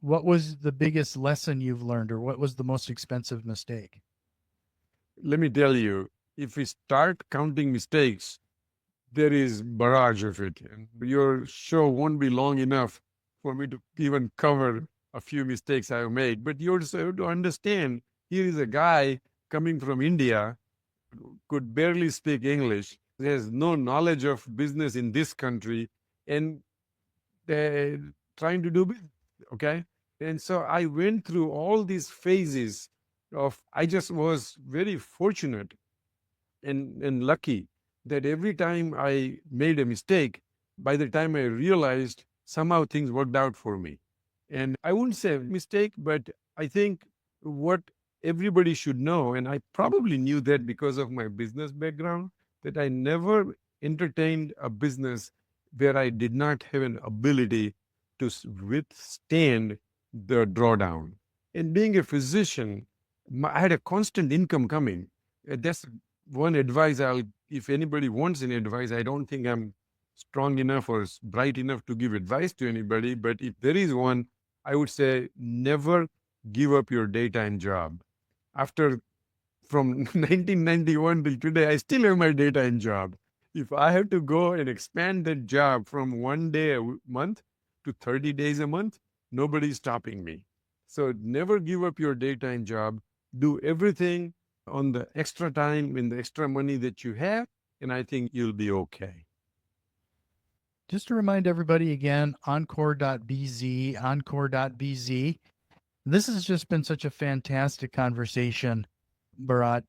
what was the biggest lesson you've learned, or what was the most expensive mistake? Let me tell you, if we start counting mistakes, there is barrage of it. And your show won't be long enough for me to even cover a few mistakes I've made. But you also have to understand, here is a guy coming from India, could barely speak English, has no knowledge of business in this country, and trying to do business. Okay. And so I went through all these phases of, I just was very fortunate and lucky that every time I made a mistake, by the time I realized, somehow things worked out for me. And I wouldn't say mistake, but I think what everybody should know, and I probably knew that because of my business background, that I never entertained a business where I did not have an ability to withstand the drawdown. And being a physician, I had a constant income coming. That's one advice I'll, if anybody wants any advice, I don't think I'm strong enough or bright enough to give advice to anybody. But if there is one, I would say never give up your daytime job. After from 1991 till today, I still have my daytime job. If I have to go and expand that job from 1 day a month to 30 days a month, nobody's stopping me. So never give up your daytime job. Do everything on the extra time and the extra money that you have, and I think you'll be okay. Just to remind everybody again, encore.bz, encore.bz. This has just been such a fantastic conversation, Bharat.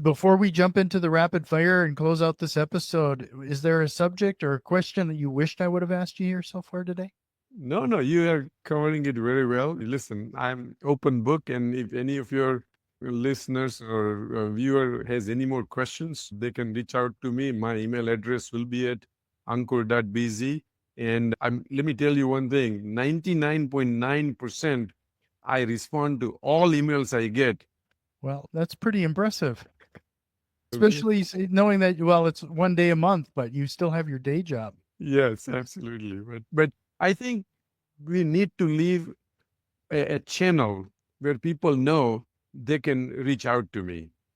Before we jump into the rapid fire and close out this episode, is there a subject or a question that you wished I would have asked you here so far today? No, you are covering it very well. Listen, I'm open book, and if any of your listeners or viewer has any more questions, they can reach out to me. My email address will be at ankur.bz. And let me tell you one thing, 99.9% I respond to all emails I get. Well, that's pretty impressive, especially knowing that, well, it's 1 day a month, but you still have your day job. Yes, absolutely. But I think we need to leave a channel where people know they can reach out to me.